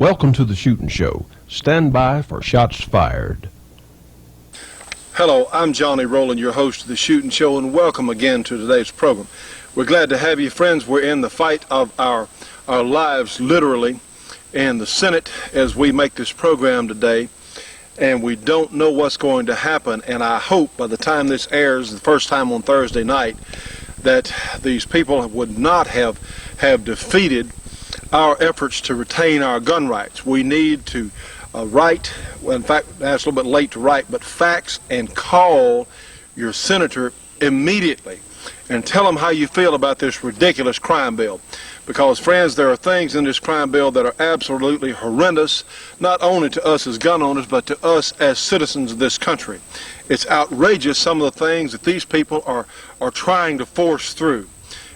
Welcome to the Shootin' Show. Stand by for shots fired. Hello, I'm Johnny Rowland, your host of the Shootin' Show, and welcome again to today's program. We're glad to have you, friends. We're in the fight of our lives, literally, in the Senate as we make this program today, and we don't know what's going to happen. And I hope by the time this airs, the first time on Thursday night, that these people would not have defeated our efforts to retain our gun rights. We need to write, well, in fact, that's a little bit late to write, but fax and call your senator immediately and tell them how you feel about this ridiculous crime bill. Because, friends, there are things in this crime bill that are absolutely horrendous, not only to us as gun owners, but to us as citizens of this country. It's outrageous, some of the things that these people are trying to force through.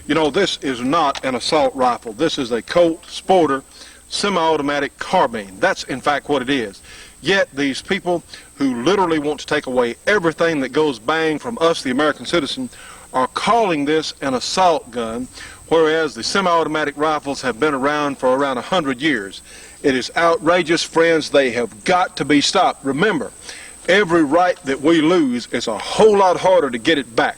You know, this is not an assault rifle. This is a Colt Sporter semi-automatic carbine. That's, in fact, what it is. Yet these people who literally want to take away everything that goes bang from us, the American citizen, are calling this an assault gun, whereas the semi-automatic rifles have been around for around 100 years. It is outrageous, friends. They have got to be stopped. Remember, every right that we lose is a whole lot harder to get it back.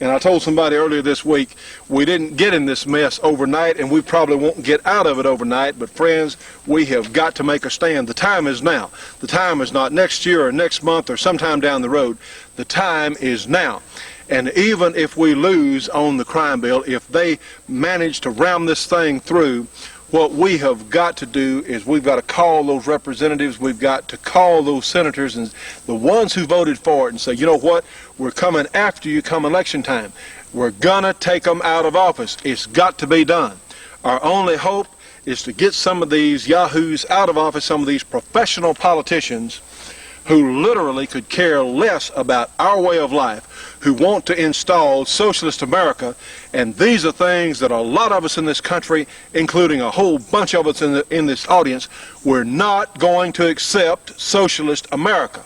And I told somebody earlier this week, we didn't get in this mess overnight, and we probably won't get out of it overnight. But friends, we have got to make a stand. The time is now. The time is not next year or next month or sometime down the road. The time is now. And even if we lose on the crime bill, if they manage to ram this thing through, what we have got to do is we've got to call those representatives, we've got to call those senators and the ones who voted for it and say, you know what, we're coming after you come election time. We're gonna take them out of office. It's got to be done. Our only hope is to get some of these yahoos out of office, some of these professional politicians who literally could care less about our way of life, who want to install socialist America. And these are things that a lot of us in this country, including a whole bunch of us in this audience, we're not going to accept socialist America.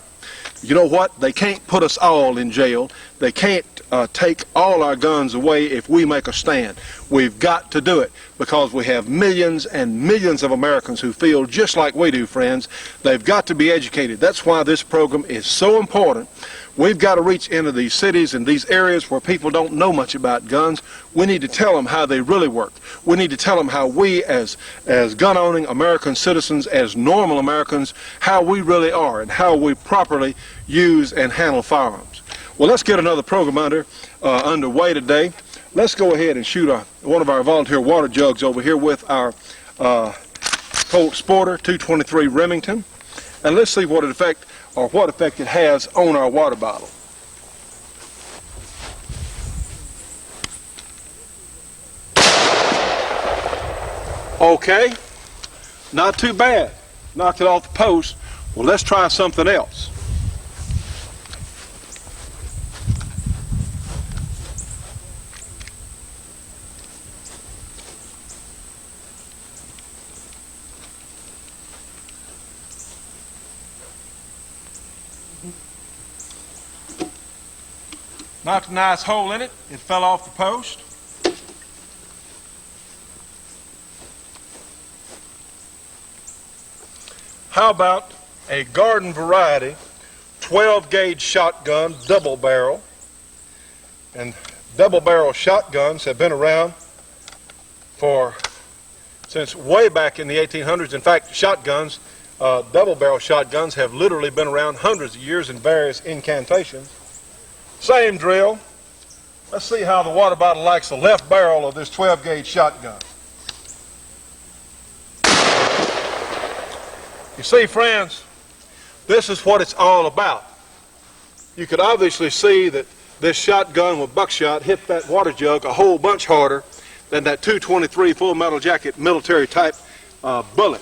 You know what? They can't put us all in jail. They can't take all our guns away if we make a stand. We've got to do it because we have millions and millions of Americans who feel just like we do, friends. They've got to be educated. That's why this program is so important. We've got to reach into these cities and these areas where people don't know much about guns. We need to tell them how they really work. We need to tell them how we as gun-owning American citizens, as normal Americans, how we really are and how we properly use and handle firearms. Well, let's get another program underway today. Let's go ahead and shoot one of our volunteer water jugs over here with our Colt Sporter 223 Remington, and let's see what effect it has on our water bottle. Okay, not too bad. Knocked it off the post. Well, let's try something else. Knocked a nice hole in it. It fell off the post. How about a garden variety 12 gauge shotgun, double barrel? And double barrel shotguns have been around since way back in the 1800s. In fact, shotguns, double barrel shotguns have literally been around hundreds of years in various incantations. Same drill. Let's see how the water bottle likes the left barrel of this 12 gauge shotgun. You see, friends, this is what it's all about. You could obviously see that this shotgun with buckshot hit that water jug a whole bunch harder than that 223 full metal jacket military type bullet.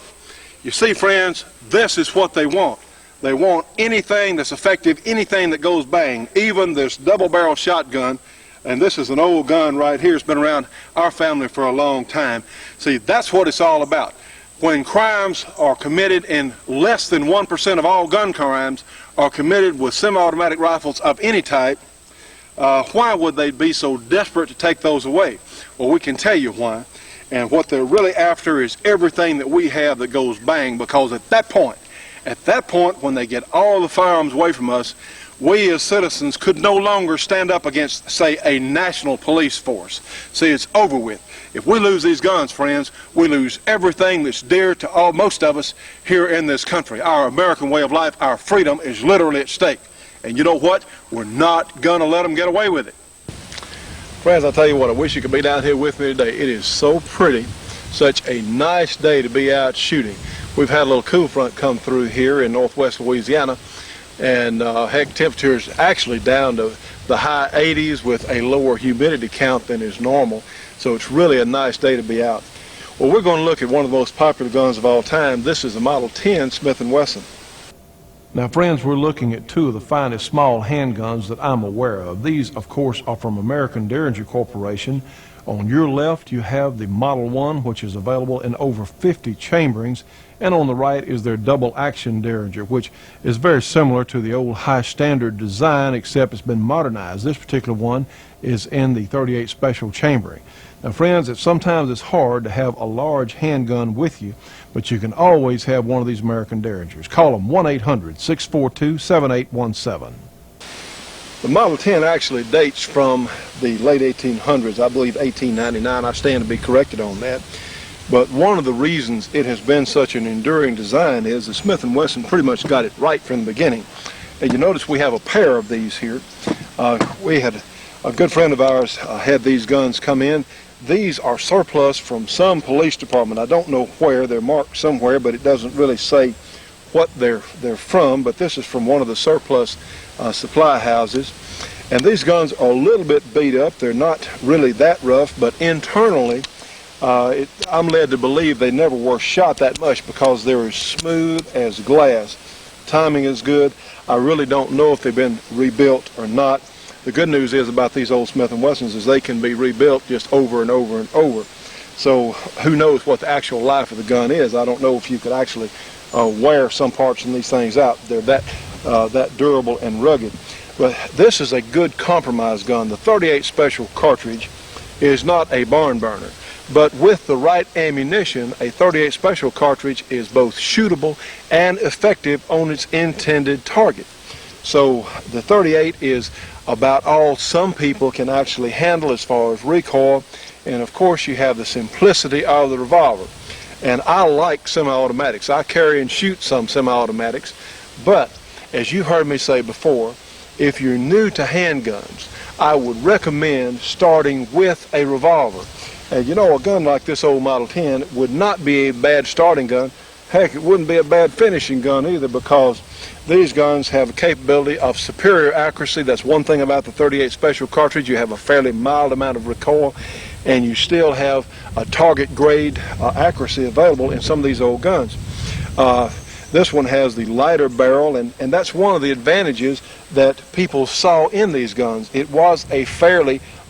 You see, friends, this is what they want. They want anything that's effective, anything that goes bang, even this double-barrel shotgun. And this is an old gun right here. It's been around our family for a long time. See, that's what it's all about. When crimes are committed, and less than 1% of all gun crimes are committed with semi-automatic rifles of any type, why would they be so desperate to take those away? Well, we can tell you why. And what they're really after is everything that we have that goes bang, because at that point, when they get all the firearms away from us, we as citizens could no longer stand up against, say, a national police force. See, it's over with. If we lose these guns, friends, we lose everything that's dear to most of us here in this country. Our American way of life, our freedom is literally at stake. And you know what? We're not going to let them get away with it. Friends, I'll tell you what, I wish you could be down here with me today. It is so pretty, such a nice day to be out shooting. We've had a little cool front come through here in northwest Louisiana, and heck, temperatures actually down to the high 80s with a lower humidity count than is normal. So it's really a nice day to be out. Well, we're going to look at one of the most popular guns of all time. This is the Model 10 Smith & Wesson. Now, friends, we're looking at two of the finest small handguns that I'm aware of. These, of course, are from American Derringer Corporation. On your left, you have the Model 1, which is available in over 50 chamberings, and on the right is their double-action Derringer, which is very similar to the old high-standard design, except it's been modernized. This particular one is in the .38 special chambering. Now, friends, sometimes it's hard to have a large handgun with you, but you can always have one of these American Derringers. Call them 1-800-642-7817. The Model 10 actually dates from the late 1800s, I believe 1899. I stand to be corrected on that. But one of the reasons it has been such an enduring design is that Smith & Wesson pretty much got it right from the beginning. And you notice we have a pair of these here. We had a good friend of ours had these guns come in. These are surplus from some police department. I don't know where. They're marked somewhere, but it doesn't really say what they're from. But this is from one of the surplus supply houses. And these guns are a little bit beat up. They're not really that rough, but internally, I'm led to believe they never were shot that much because they're as smooth as glass. Timing is good. I really don't know if they've been rebuilt or not. The good news is about these old Smith & Wessons is they can be rebuilt just over and over and over. So who knows what the actual life of the gun is. I don't know if you could actually wear some parts from these things out. They're that durable and rugged. But this is a good compromise gun. The .38 special cartridge is not a barn burner. But with the right ammunition, a .38 special cartridge is both shootable and effective on its intended target. So the .38 is about all some people can actually handle as far as recoil, and of course you have the simplicity of the revolver. And I like semi-automatics. I carry and shoot some semi-automatics, but as you heard me say before, if you're new to handguns, I would recommend starting with a revolver. And you know, a gun like this old Model 10 would not be a bad starting gun. Heck, it wouldn't be a bad finishing gun either, because these guns have a capability of superior accuracy. That's one thing about the .38 special cartridge. You have a fairly mild amount of recoil, and you still have a target grade accuracy available in some of these old guns. This one has the lighter barrel, and that's one of the advantages that people saw in these guns. It was a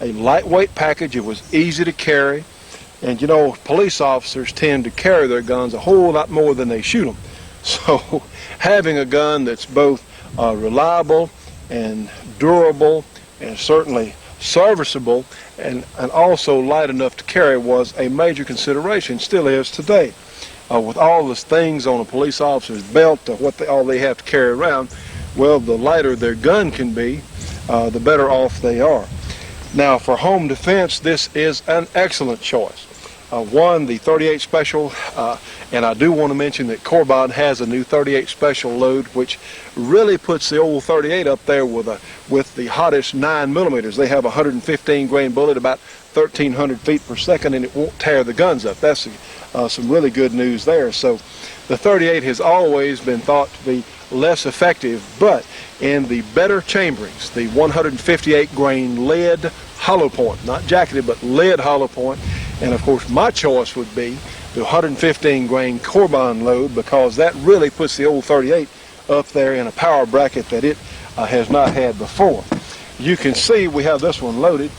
lightweight package. It was easy to carry. And you know, police officers tend to carry their guns a whole lot more than they shoot them. So having a gun that's both reliable and durable and certainly serviceable and also light enough to carry was a major consideration, still is today. With all the things on a police officer's belt, all they have to carry around, well, the lighter their gun can be, the better off they are. Now, for home defense, this is an excellent choice. One, the .38 special, and I do want to mention that Corbin has a new .38 special load, which really puts the old .38 up there with the hottest 9mm. They have a 115 grain bullet, about 1,300 feet per second, and it won't tear the guns up. That's some really good news there. So the .38 has always been thought to be less effective, but in the better chamberings, the 158 grain lead hollow point, not jacketed, but lead hollow point. And of course my choice would be the 115 grain Corbin load, because that really puts the old .38 up there in a power bracket that it has not had before. You can see we have this one loaded.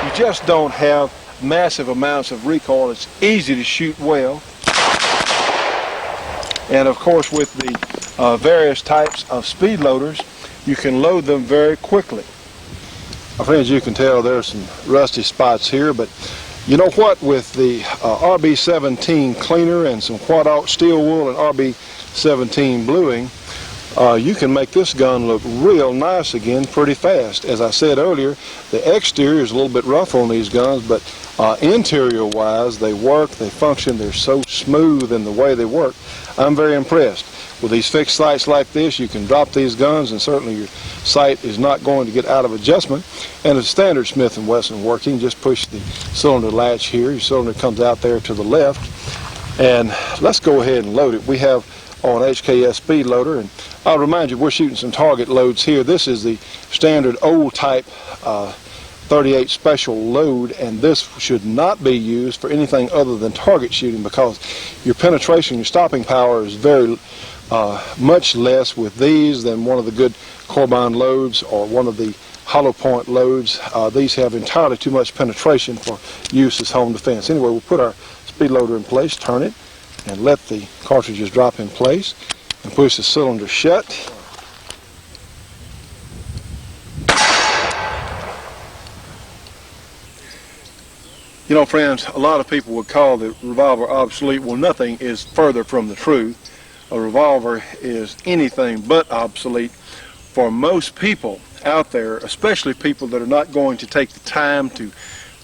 You just don't have massive amounts of recoil. It's easy to shoot well. And of course with the various types of speed loaders, you can load them very quickly. Friends, you can tell there's some rusty spots here, but You know what, with the RB17 cleaner and some quad-alt steel wool and RB17 bluing, you can make this gun look real nice again pretty fast. As I said earlier, the exterior is a little bit rough on these guns, but interior-wise, they work, they function, they're so smooth in the way they work. I'm very impressed. With these fixed sights like this, you can drop these guns and certainly your sight is not going to get out of adjustment. And it's standard Smith & Wesson working. Just push the cylinder latch here. Your cylinder comes out there to the left. And let's go ahead and load it. We have on HKS speed loader, and I'll remind you, we're shooting some target loads here. This is the standard old type 38 special load, and this should not be used for anything other than target shooting because your penetration, your stopping power is very much less with these than one of the good Corbine loads or one of the hollow point loads. These have entirely too much penetration for use as home defense. Anyway, we'll put our speed loader in place, turn it, and let the cartridges drop in place, and push the cylinder shut. You know, friends, a lot of people would call the revolver obsolete. Well, nothing is further from the truth. A revolver is anything but obsolete. For most people out there, especially people that are not going to take the time to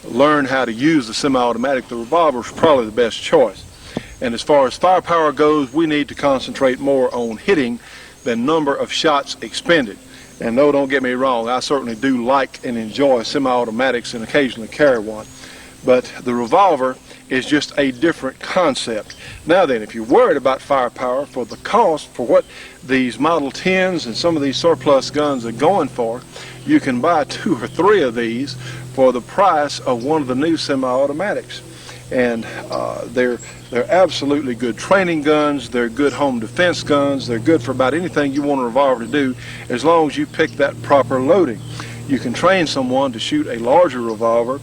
learn how to use the semi-automatic, the revolver is probably the best choice. And as far as firepower goes, we need to concentrate more on hitting than number of shots expended. And no, don't get me wrong, I certainly do like and enjoy semi-automatics and occasionally carry one. But the revolver is just a different concept. Now then, if you're worried about firepower for the cost, for what these Model 10s and some of these surplus guns are going for, you can buy 2 or 3 of these for the price of one of the new semi-automatics. And they're absolutely good training guns, they're good home defense guns, they're good for about anything you want a revolver to do as long as you pick that proper loading. You can train someone to shoot a larger revolver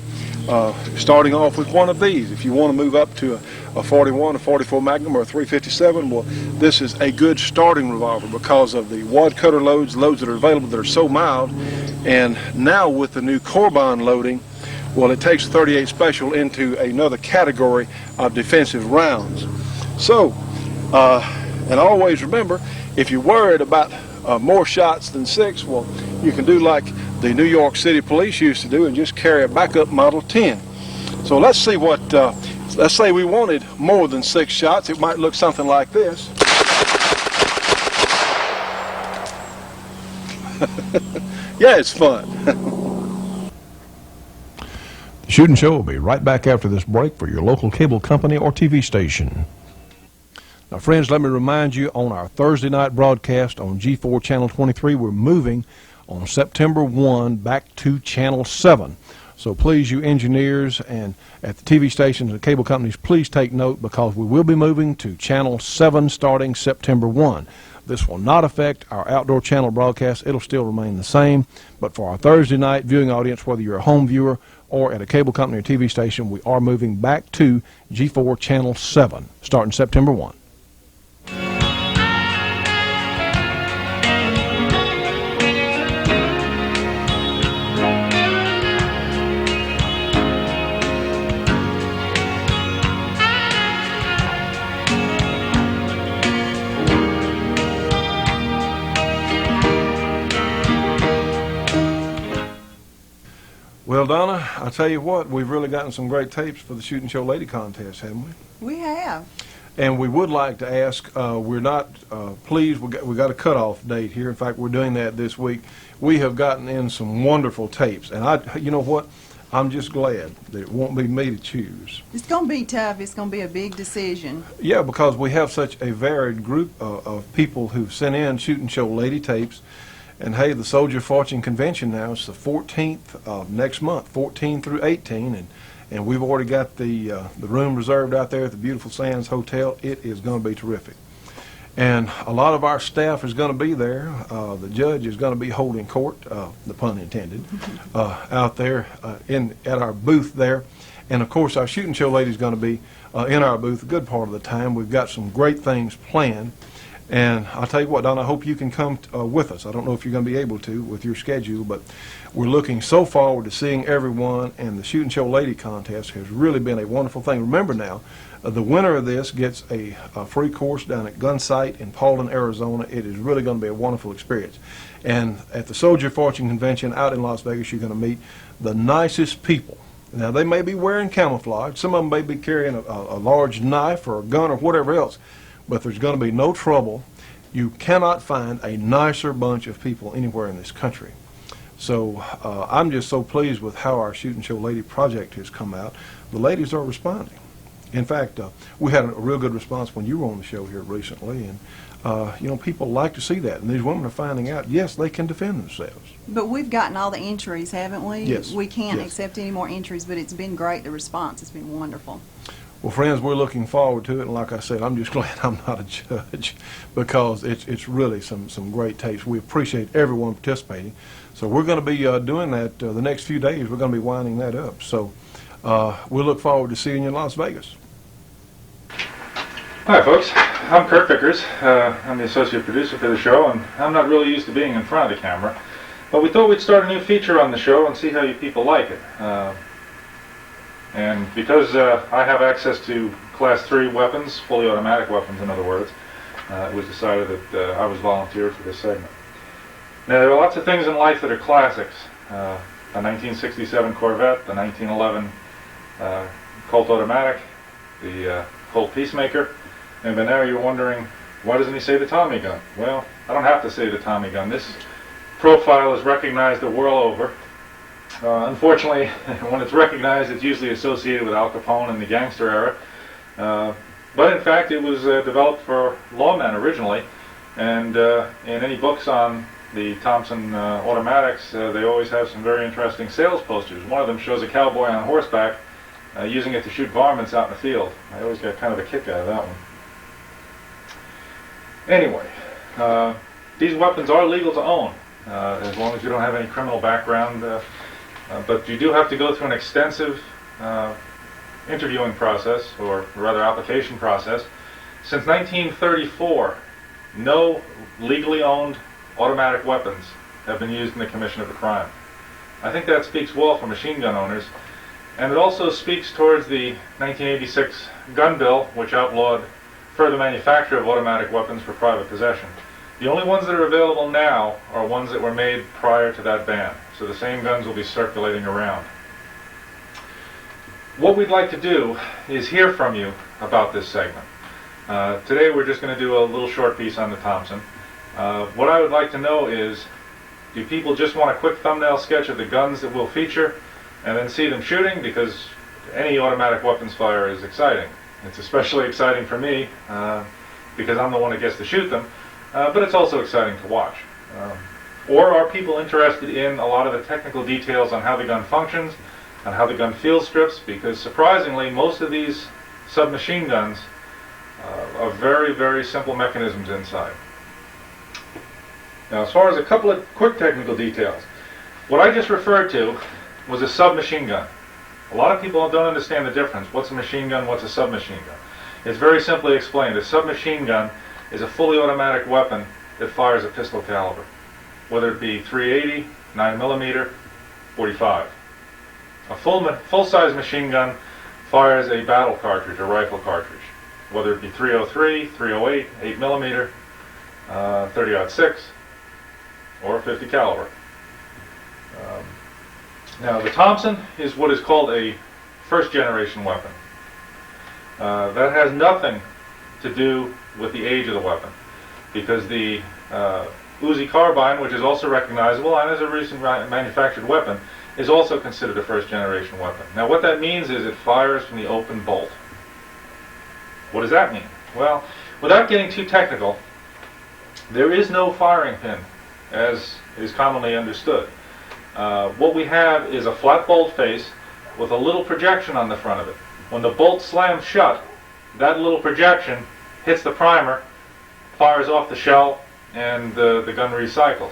starting off with one of these. If you want to move up to a 41, a 44 Magnum, or a 357, well, this is a good starting revolver because of the wad cutter loads that are available that are so mild. And now with the new Corbine loading, well, it takes 38 Special into another category of defensive rounds. So, and always remember, if you're worried about more shots than 6, well, you can do like the New York City Police used to do and just carry a backup Model 10. So let's see what, let's say we wanted more than 6 shots. It might look something like this. Yeah, it's fun. The Shootin' Show will be right back after this break for your local cable company or TV station. Now, friends, let me remind you, on our Thursday night broadcast on G4 Channel 23, we're moving on September 1 back to Channel 7. So please, you engineers and at the TV stations and cable companies, please take note because we will be moving to Channel 7 starting September 1. This will not affect our outdoor channel broadcast. It'll still remain the same. But for our Thursday night viewing audience, whether you're a home viewer or at a cable company or TV station, we are moving back to G4 Channel 7 starting September 1. Well, Donna, I'll tell you what, we've really gotten some great tapes for the Shootin' Show Lady Contest, haven't we? We have. And we would like to ask, we're not pleased, we got a cutoff date here. In fact, we're doing that this week. We have gotten in some wonderful tapes, and you know what? I'm just glad that it won't be me to choose. It's going to be tough. It's going to be a big decision. Yeah, because we have such a varied group of people who've sent in Shootin' Show Lady tapes. And hey, the Soldier Fortune Convention now, it's the 14th of next month, 14 through 18, and we've already got the room reserved out there at the Beautiful Sands Hotel. It is going to be terrific. And a lot of our staff is going to be there. The judge is going to be holding court, the pun intended, out there at our booth there. And of course, our Shootin' Show lady is going to be in our booth a good part of the time. We've got some great things planned. And I'll tell you what, Don, I hope you can come with us. I don't know if you're going to be able to with your schedule, but we're looking so forward to seeing everyone, and the Shootin' Show Lady Contest has really been a wonderful thing. Remember now, the winner of this gets a free course down at Gun Sight in Paulden, Arizona. It is really going to be a wonderful experience. And at the Soldier Fortune Convention out in Las Vegas, you're going to meet the nicest people. Now, they may be wearing camouflage. Some of them may be carrying a large knife or a gun or whatever else. But there's going to be no trouble. You cannot find a nicer bunch of people anywhere in this country. So I'm just so pleased with how our Shootin' Show Lady project has come out. The ladies are responding. In fact, we had a real good response when you were on the show here recently, and you know, people like to see that. And these women are finding out, yes, they can defend themselves. But we've gotten all the entries, haven't we? Yes. We can't Yes. accept any more entries, but it's been great. The response has been wonderful. Well, friends, we're looking forward to it, and like I said, I'm just glad I'm not a judge because it's really some great tapes. We appreciate everyone participating. So we're going to be doing that the next few days. We're going to be winding that up. So we look forward to seeing you in Las Vegas. Hi folks, I'm Kurt Vickers. I'm the associate producer for the show, and I'm not really used to being in front of the camera. But we thought we'd start a new feature on the show and see how you people like it. And because I have access to Class 3 weapons, fully automatic weapons in other words, it was decided that I was volunteered for this segment. Now there are lots of things in life that are classics. The 1967 Corvette, the 1911 Colt automatic, the Colt Peacemaker, and by now you're wondering, why doesn't he say the Tommy gun? Well, I don't have to say the Tommy gun. This profile is recognized the world over. Unfortunately, when it's recognized, it's usually associated with Al Capone and the gangster era. But in fact, it was developed for lawmen originally, and in any books on the Thompson automatics, they always have some very interesting sales posters. One of them shows a cowboy on horseback using it to shoot varmints out in the field. I always got kind of a kick out of that one. Anyway, these weapons are legal to own, as long as you don't have any criminal background. But you do have to go through an extensive interviewing process, or rather application process. Since 1934, no legally owned automatic weapons have been used in the commission of a crime. I think that speaks well for machine gun owners, and it also speaks towards the 1986 gun bill, which outlawed further manufacture of automatic weapons for private possession. The only ones that are available now are ones that were made prior to that ban. So the same guns will be circulating around. What we'd like to do is hear from you about this segment. Today we're just going to do a little short piece on the Thompson. What I would like to know is, do people just want a quick thumbnail sketch of the guns that we'll feature and then see them shooting? Because any automatic weapons fire is exciting. It's especially exciting for me because I'm the one that gets to shoot them. But it's also exciting to watch. Or are people interested in a lot of the technical details on how the gun functions, on how the gun field strips? Because surprisingly, most of these submachine guns are very, very simple mechanisms inside. Now, as far as a couple of quick technical details, what I just referred to was a submachine gun. A lot of people don't understand the difference. What's a machine gun? What's a submachine gun? It's very simply explained. A submachine gun is a fully automatic weapon that fires a pistol caliber, whether it be 380, 9mm, 45. A full-size machine gun fires a battle cartridge, a rifle cartridge, whether it be 303, 308, 8mm, 30-06, or 50 caliber. Now the Thompson is what is called a first-generation weapon. That has nothing to do with the age of the weapon, because the Uzi carbine, which is also recognizable and is a recent manufactured weapon, is also considered a first-generation weapon. Now what that means is it fires from the open bolt. What does that mean? Well, without getting too technical, there is no firing pin, as is commonly understood. What we have is a flat bolt face with a little projection on the front of it. When the bolt slams shut, that little projection hits the primer, fires off the shell, and the gun recycles.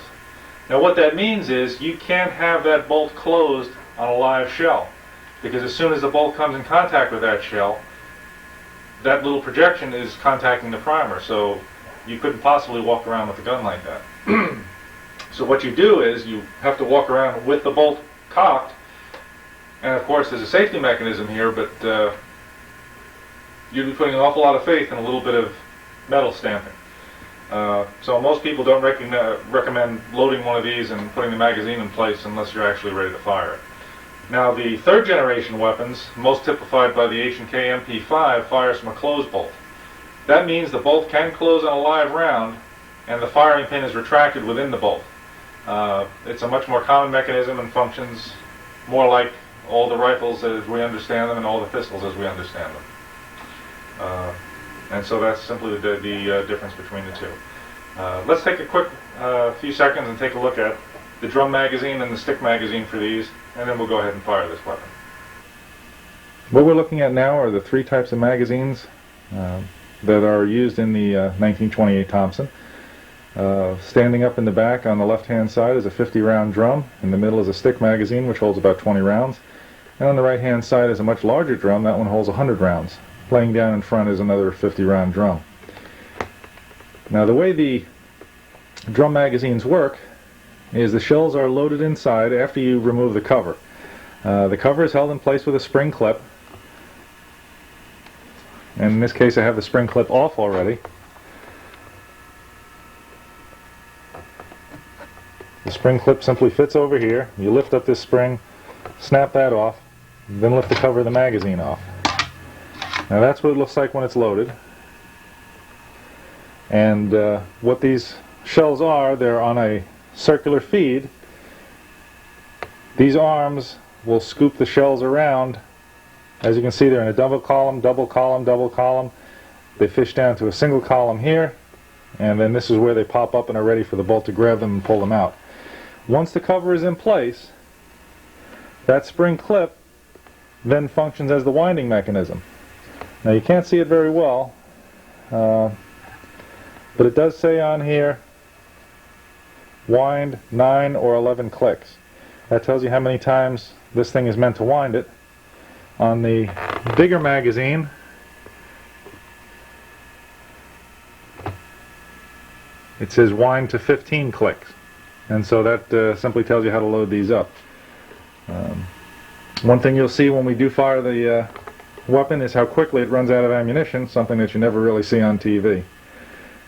Now what that means is you can't have that bolt closed on a live shell, because as soon as the bolt comes in contact with that shell, that little projection is contacting the primer. So you couldn't possibly walk around with a gun like that. So what you do is you have to walk around with the bolt cocked, and of course there's a safety mechanism here, but you'd be putting an awful lot of faith in a little bit of metal stamping. So most people don't recommend loading one of these and putting the magazine in place unless you're actually ready to fire it. Now the third generation weapons, most typified by the H&K MP5, fires from a closed bolt. That means the bolt can close on a live round and the firing pin is retracted within the bolt. It's a much more common mechanism and functions more like all the rifles as we understand them and all the pistols as we understand them. And so that's simply the difference between the two. Let's take a quick few seconds and take a look at the drum magazine and the stick magazine for these, and then we'll go ahead and fire this weapon. What we're looking at now are the three types of magazines that are used in the 1928 Thompson. Standing up in the back on the left-hand side is a 50-round drum. In the middle is a stick magazine, which holds about 20 rounds. And on the right-hand side is a much larger drum. That one holds 100 rounds. Playing down in front is another 50-round drum. Now, the way the drum magazines work is the shells are loaded inside after you remove the cover. The cover is held in place with a spring clip. And in this case, I have the spring clip off already. The spring clip simply fits over here. You lift up this spring, snap that off, then lift the cover of the magazine off. Now that's what it looks like when it's loaded. And what these shells are, they're on a circular feed. These arms will scoop the shells around. As you can see, they're in a double column, double column, double column. They fish down to a single column here, and then this is where they pop up and are ready for the bolt to grab them and pull them out. Once the cover is in place, that spring clip then functions as the winding mechanism. Now you can't see it very well, but it does say on here, wind 9 or 11 clicks. That tells you how many times this thing is meant to wind it. On the bigger magazine, it says wind to 15 clicks. And so that simply tells you how to load these up. One thing you'll see when we do fire the weapon is how quickly it runs out of ammunition, something that you never really see on TV.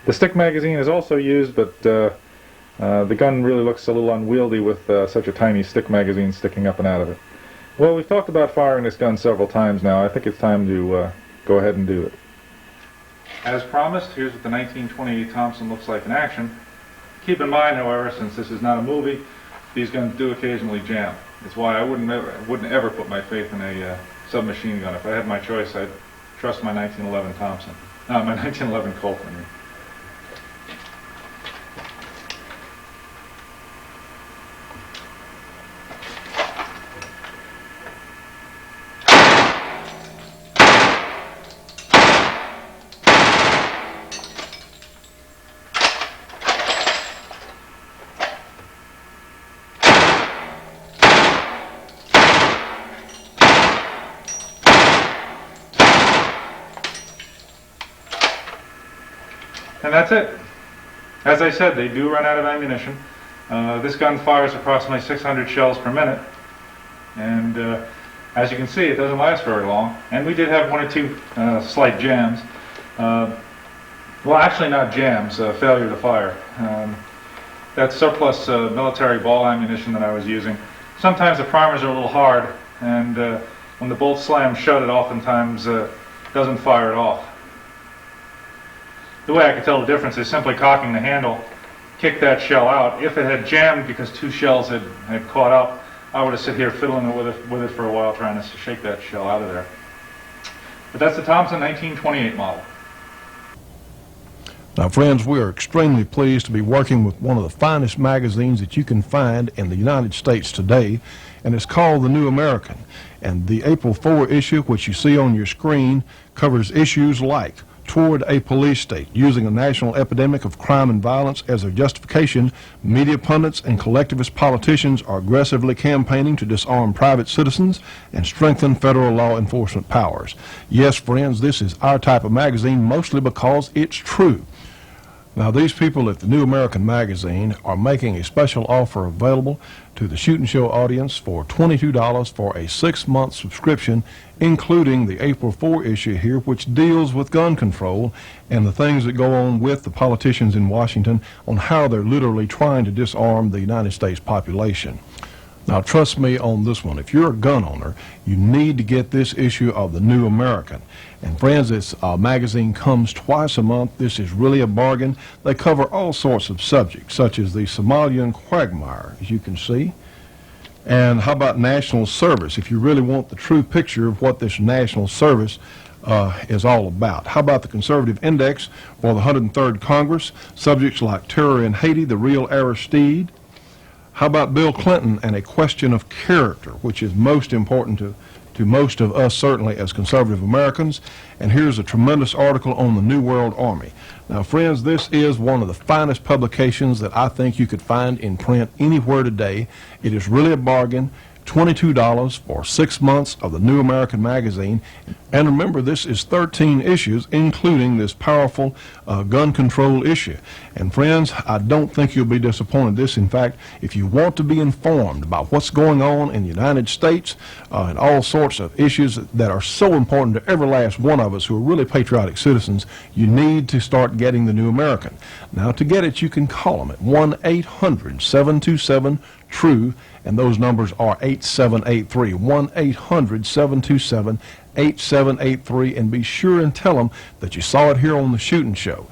The stick magazine is also used, but the gun really looks a little unwieldy with such a tiny stick magazine sticking up and out of it. Well, we've talked about firing this gun several times now. I think it's time to go ahead and do it. As promised, here's what the 1928 Thompson looks like in action. Keep in mind, however, since this is not a movie, these guns do occasionally jam. It's why I wouldn't ever put my faith in a submachine gun. If I had my choice, I'd trust my 1911 Thompson. No, my 1911 Colt, I mean. And that's it. As I said, they do run out of ammunition. This gun fires approximately 600 shells per minute. And as you can see, it doesn't last very long. And we did have one or two slight jams. Well, actually not jams, failure to fire. That's surplus military ball ammunition that I was using. Sometimes the primers are a little hard, and when the bolt slams shut, it oftentimes doesn't fire it off. The way I could tell the difference is simply cocking the handle, kick that shell out. If it had jammed because two shells had caught up, I would have sit here fiddling with it for a while trying to shake that shell out of there. But that's the Thompson 1928 model. Now, friends, we are extremely pleased to be working with one of the finest magazines that you can find in the United States today, and it's called The New American. And the April 4 issue, which you see on your screen, covers issues like Toward a Police State. Using a national epidemic of crime and violence as their justification, media pundits and collectivist politicians are aggressively campaigning to disarm private citizens and strengthen federal law enforcement powers. Yes, friends, this is our type of magazine, mostly because it's true. Now, these people at the New American Magazine are making a special offer available to the Shootin' Show audience for $22 for a 6-month subscription, including the April 4 issue here, which deals with gun control and the things that go on with the politicians in Washington on how they're literally trying to disarm the United States population. Now, trust me on this one. If you're a gun owner, you need to get this issue of the New American. And friends, this magazine comes twice a month. This is really a bargain. They cover all sorts of subjects, such as the Somalian quagmire, as you can see. And how about national service, if you really want the true picture of what this national service is all about. How about the conservative index for the 103rd Congress, subjects like terror in Haiti, the real Aristide. How about Bill Clinton and a question of character, which is most important to most of us, certainly as conservative Americans. And here's a tremendous article on the New World Army. Now, friends, this is one of the finest publications that I think you could find in print anywhere today. It is really a bargain. $22 for 6 months of the New American Magazine. And remember, this is 13 issues, including this powerful gun control issue. And friends, I don't think you'll be disappointed. In fact, if you want to be informed about what's going on in the United States and all sorts of issues that are so important to every last one of us who are really patriotic citizens, you need to start getting the New American. Now, to get it, you can call them at 1-800-727-TRUE, and those numbers are 8783, 1-800-727-8783, and be sure and tell them that you saw it here on the Shootin' Show.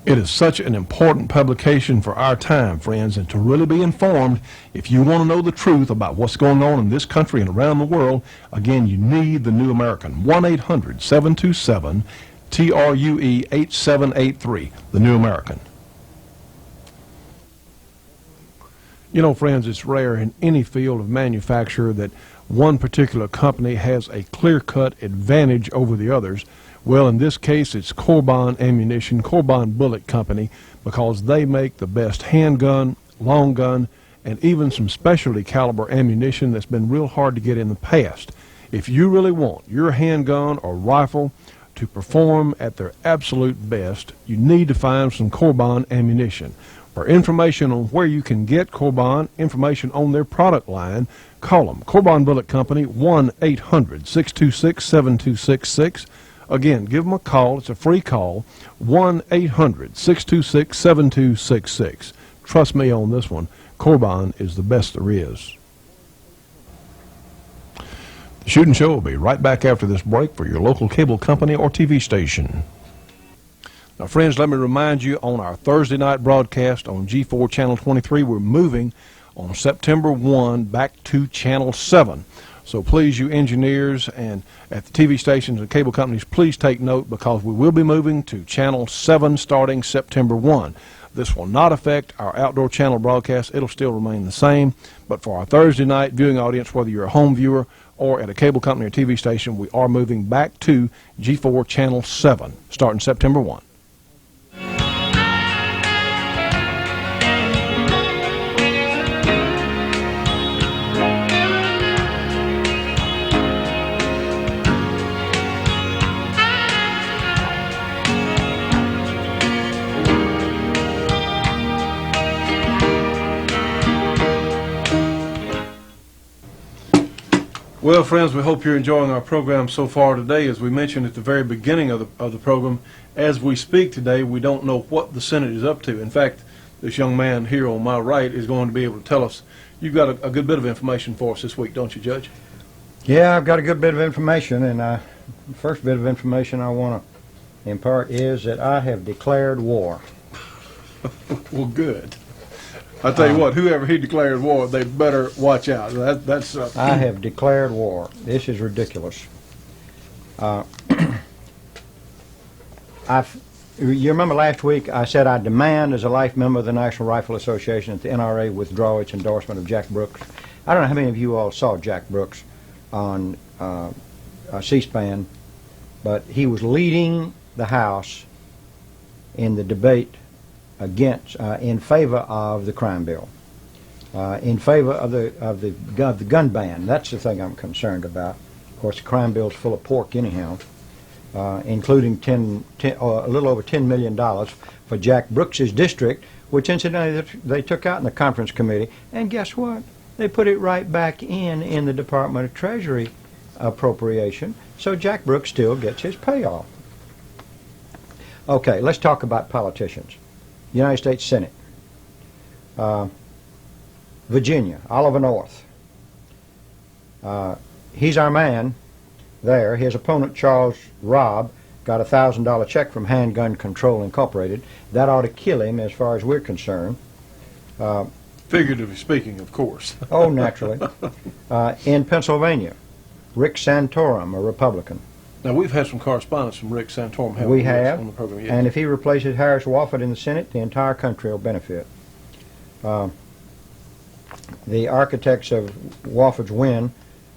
It is such an important publication for our time, friends, and to really be informed, if you want to know the truth about what's going on in this country and around the world, again, you need the New American. 1-800-727-TRUE 8783, the New American. You know, friends, it's rare in any field of manufacture that one particular company has a clear-cut advantage over the others. Well, in this case, it's Corbin Ammunition, Corbin Bullet Company, because they make the best handgun, long gun, and even some specialty caliber ammunition that's been real hard to get in the past. If you really want your handgun or rifle to perform at their absolute best, you need to find some Corbin ammunition. For information on where you can get Corbin, information on their product line, call them. Corbin Bullet Company, 1-800-626-7266. Again, give them a call. It's a free call, 1-800-626-7266. Trust me on this one. Corbin is the best there is. The Shootin' Show will be right back after this break for your local cable company or TV station. Now, friends, let me remind you, on our Thursday night broadcast on G4 Channel 23, we're moving on September 1 back to Channel 7. So please, you engineers and at the TV stations and cable companies, please take note, because we will be moving to Channel 7 starting September 1. This will not affect our outdoor channel broadcast. It'll still remain the same. But for our Thursday night viewing audience, whether you're a home viewer or at a cable company or TV station, we are moving back to G4 Channel 7 starting September 1. Well, friends, we hope you're enjoying our program so far today. As we mentioned at the very beginning of the program, as we speak today, we don't know what the Senate is up to. In fact, this young man here on my right is going to be able to tell us. You've got a good bit of information for us this week, don't you, Judge? Yeah, I've got a good bit of information, and the first bit of information I want to impart is that I have declared war. Well, good. I tell you what, whoever he declared war, they better watch out. That's. I have declared war. This is ridiculous. You remember last week I said I demand, as a life member of the National Rifle Association, that the NRA withdraw its endorsement of Jack Brooks. I don't know how many of you all saw Jack Brooks on C-SPAN, but he was leading the House in the debate against, in favor of the crime bill, in favor of the gun ban. That's the thing I'm concerned about. Of course, the crime bill's full of pork anyhow. including a little over $10 million for Jack Brooks's district, which incidentally they took out in the conference committee. And guess what? They put it right back in the Department of Treasury appropriation, so Jack Brooks still gets his payoff. Okay, let's talk about politicians. United States Senate. Virginia, Oliver North. He's our man there. His opponent, Charles Robb, got a $1,000 check from Handgun Control Incorporated. That ought to kill him as far as we're concerned. Figuratively speaking, of course. Oh, naturally. In Pennsylvania, Rick Santorum, a Republican. Now, we've had some correspondence from Rick Santorum. haven't We have, on the program. Yes. and if he replaces Harris Wofford in the Senate, the entire country will benefit. The architects of Wofford's win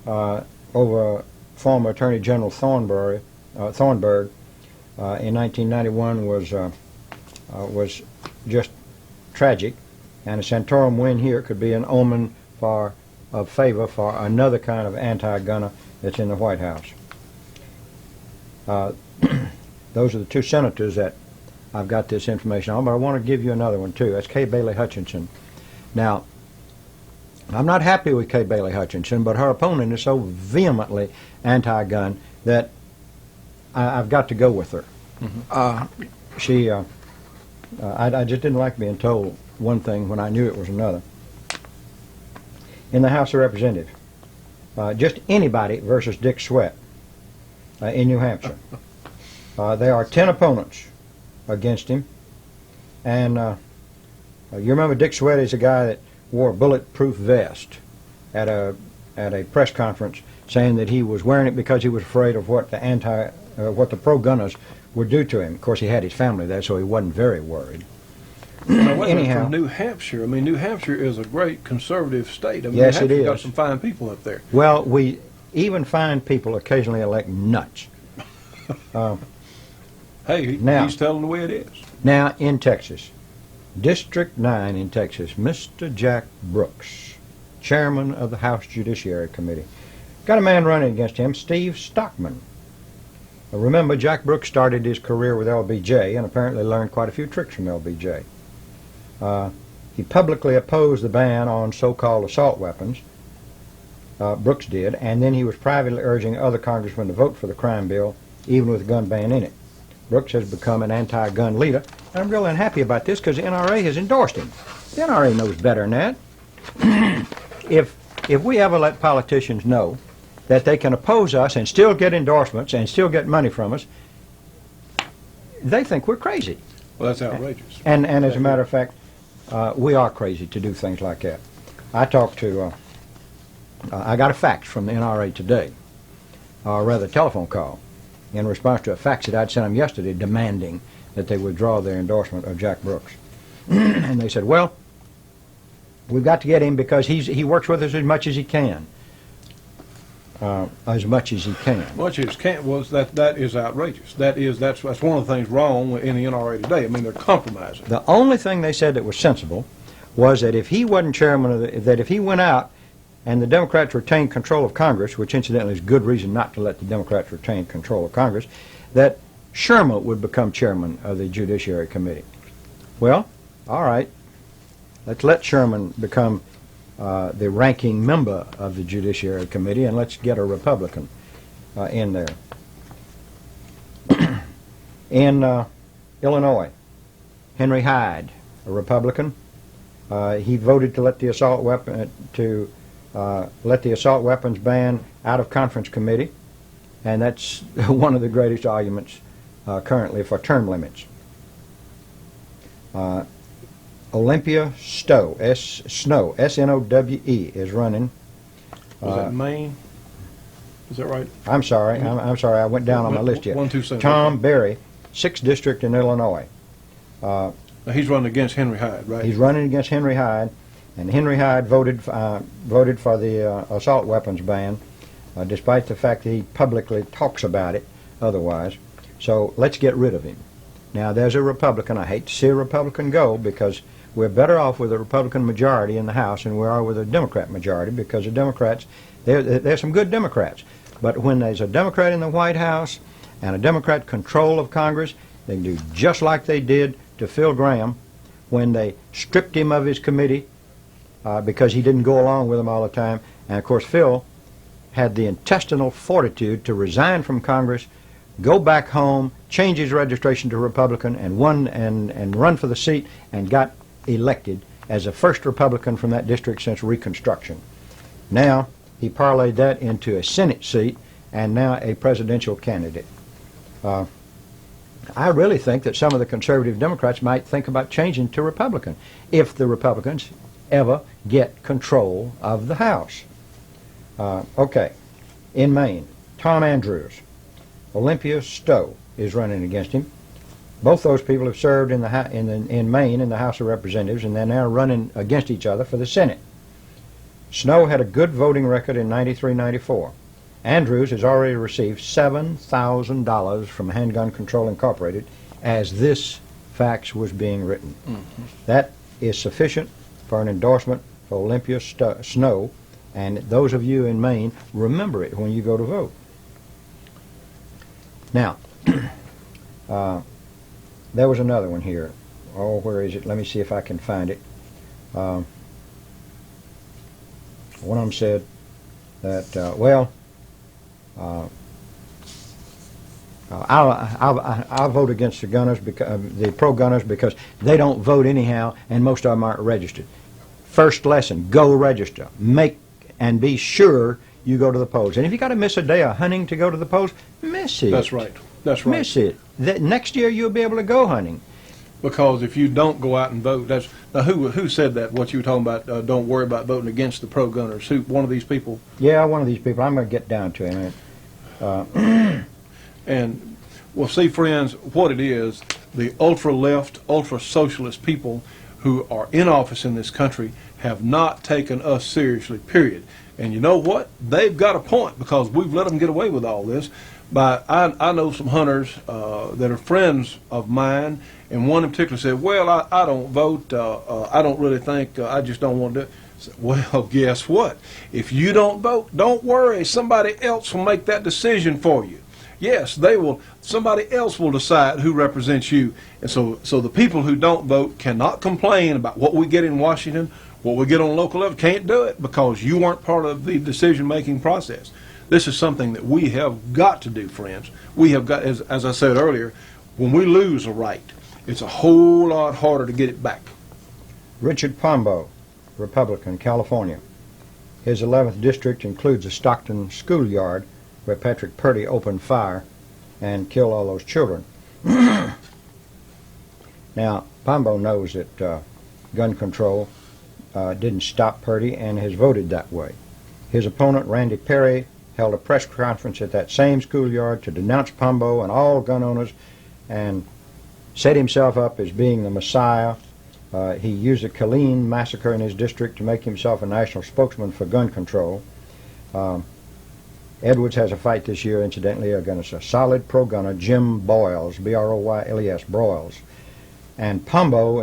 over former Attorney General Thornburg in 1991 was just tragic, and a Santorum win here could be an omen of favor for another kind of anti-gunner that's in the White House. Those are the two senators that I've got this information on, but I want to give you another one too. That's Kay Bailey Hutchinson. Now, I'm not happy with Kay Bailey Hutchinson, but her opponent is so vehemently anti-gun that I've got to go with her. I just didn't like being told one thing when I knew it was another. In the House of Representatives, just anybody versus Dick Sweat in New Hampshire. There are 10 opponents against him, and you remember Dick Sweat is a guy that wore a bulletproof vest at a press conference, saying that he was wearing it because he was afraid of what the pro-gunners would do to him. Of course, he had his family there, so he wasn't very worried. Now, wait a minute, Anyhow, from New Hampshire. I mean, New Hampshire is a great conservative state. I mean, Yes, New it Hampshire's is. got some fine people up there. well, we even fine people occasionally elect nuts. Hey, Now- he's telling the way it is. Now, in Texas, District 9 in Texas, Mr. Jack Brooks, chairman of the House Judiciary Committee. Got a man running against him, Steve Stockman. Remember, Jack Brooks started his career with LBJ and apparently learned quite a few tricks from LBJ. He publicly opposed the ban on so-called assault weapons, Brooks did, and then he was privately urging other congressmen to vote for the crime bill, even with a gun ban in it. Brooks has become an anti-gun leader, and I'm really unhappy about this because the NRA has endorsed him. The NRA knows better than that. If we ever let politicians know that they can oppose us and still get endorsements and still get money from us, they think we're crazy. Well, that's outrageous. And as a matter of fact, we are crazy to do things like that. I talked to, I got a fax from the NRA today, or rather a telephone call, in response to a fax that I'd sent them yesterday demanding that they withdraw their endorsement of Jack Brooks. And they said, well, we've got to get him because he works with us as much as he can. As much as he can. Much as can't was that is outrageous. That's one of the things wrong in the NRA today. I mean, they're compromising. The only thing they said that was sensible was that if he wasn't chairman of that if he went out and the Democrats retained control of Congress, which incidentally is good reason not to let the Democrats retain control of Congress, that Sherman would become chairman of the Judiciary Committee. Well, all right, let's let Sherman become the ranking member of the Judiciary Committee, and let's get a Republican in there. In Illinois, Henry Hyde, a Republican, he voted to let the assault weapons ban out of conference committee, and that's one of the greatest arguments currently for term limits. Olympia Snowe, S-N-O-W-E, is running. Was that Maine? Is that right? I'm sorry, I'm sorry, I went down on my list here. One, two, seven. Tom Berry, 6th District in Illinois. Now, he's running against Henry Hyde, right? He's running against Henry Hyde, and Henry Hyde voted for the assault weapons ban, despite the fact that he publicly talks about it otherwise. So let's get rid of him. Now, there's a Republican. I hate to see a Republican go because we're better off with a Republican majority in the House than we are with a Democrat majority, because the Democrats, there's some good Democrats. But when there's a Democrat in the White House, and a Democrat control of Congress, they can do just like they did to Phil Graham when they stripped him of his committee because he didn't go along with them all the time. And of course, Phil had the intestinal fortitude to resign from Congress, go back home, change his registration to Republican, and run for the seat, and got elected as the first Republican from that district since Reconstruction. Now he parlayed that into a Senate seat and now a presidential candidate. I really think that some of the conservative Democrats might think about changing to Republican if the Republicans ever get control of the House. Okay, in Maine, Tom Andrews, Olympia Stowe is running against him. Both those people have served in Maine in the House of Representatives, and they're now running against each other for the Senate. Snowe had a good voting record in 93-94. Andrews has already received $7,000 from Handgun Control Incorporated as this fax was being written. That is sufficient for an endorsement for Olympia Snowe, and those of you in Maine, remember it when you go to vote. Now, there was another one here. Oh, where is it? Let me see if I can find it. One of them said that, I'll vote against the gunners, the pro-gunners, because they don't vote anyhow, and most of them aren't registered. First lesson: go register. Make and be sure you go to the polls. And if you got to miss a day of hunting to go to the polls, miss it. That's right. That's right. Miss it. Next year you'll be able to go hunting. Because if you don't go out and vote, that's now who said that? What you were talking about? Don't worry about voting against the pro-gunners. Who? One of these people? Yeah, one of these people. I'm going to get down to him. And well, see, friends, what it is: the ultra-left, ultra-socialist people who are in office in this country have not taken us seriously. Period. And you know what? They've got a point, because we've let them get away with all this. But I know some hunters that are friends of mine, and one in particular said, well, I don't vote, I don't really think, I just don't want to do it. I said, well, guess what? If you don't vote, don't worry, somebody else will make that decision for you. Yes, they will. Somebody else will decide who represents you. And so the people who don't vote cannot complain about what we get in Washington, what we get on local level. Can't do it because you weren't part of the decision-making process. This is something that we have got to do, friends. We have got, as I said earlier, when we lose a right, it's a whole lot harder to get it back. Richard Pombo, Republican, California. His 11th district includes a Stockton schoolyard where Patrick Purdy opened fire and killed all those children. Now, Pombo knows that gun control didn't stop Purdy and has voted that way. His opponent, Randy Perry, held a press conference at that same schoolyard to denounce Pombo and all gun owners and set himself up as being the Messiah. He used the Killeen massacre in his district to make himself a national spokesman for gun control. Edwards has a fight this year, incidentally, against a solid pro-gunner, Jim Boyles, B-R-O-Y-L-E-S, Broyles. And Pombo,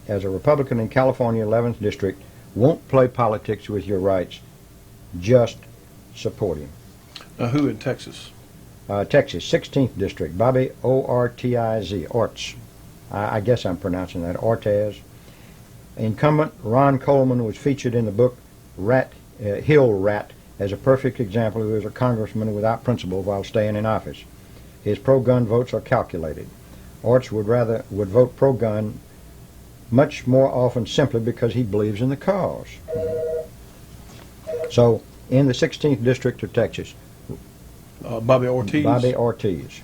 as a Republican in California 11th District, won't play politics with your rights. Just support him. Now, who in Texas? Texas, 16th District, Bobby O-R-T-I-Z, Ortiz. I guess I'm pronouncing that, Ortiz. Incumbent Ron Coleman was featured in the book Hill Rat as a perfect example who is a congressman without principle while staying in office. His pro-gun votes are calculated. Ortiz would vote pro-gun much more often simply because he believes in the cause. So, in the 16th District of Texas, Bobby Ortiz. Bobby Ortiz.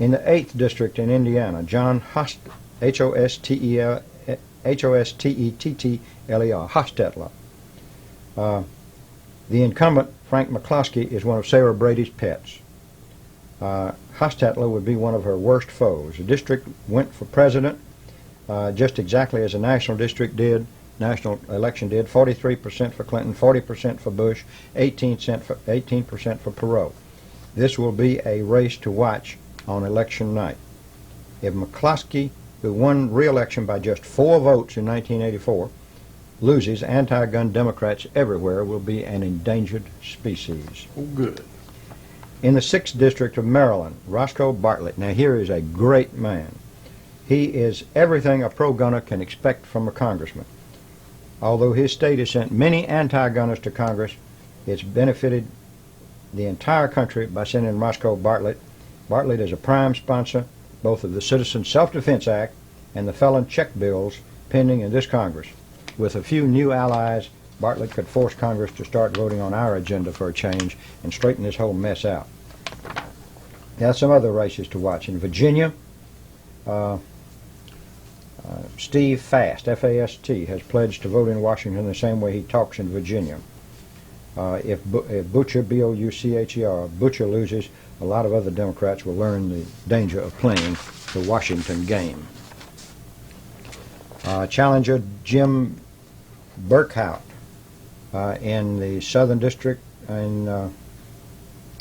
In the 8th District in Indiana, John H-O-S-T-E-T-T-L-E-R, Hostetler. The incumbent, Frank McCloskey, is one of Sarah Brady's pets. Hostetler would be one of her worst foes. The district went for president just exactly as the national election did, 43% for Clinton, 40% for Bush, 18% for Perot. This will be a race to watch on election night. If McCloskey, who won re-election by just 4 votes in 1984, loses, anti-gun Democrats everywhere will be an endangered species. Oh, good. In the 6th District of Maryland, Roscoe Bartlett. Now here is a great man. He is everything a pro-gunner can expect from a congressman. Although his state has sent many anti-gunners to Congress, it's benefited the entire country by sending Roscoe Bartlett. Bartlett is a prime sponsor both of the Citizen Self-Defense Act and the felon check bills pending in this Congress. With a few new allies, Bartlett could force Congress to start voting on our agenda for a change and straighten this whole mess out. Now, some other races to watch. In Virginia, Steve Fast, F-A-S-T, has pledged to vote in Washington the same way he talks in Virginia. If Butcher, B-O-U-C-H-E-R, Butcher loses, a lot of other Democrats will learn the danger of playing the Washington game. Challenger Jim Burkhout in the Southern District in,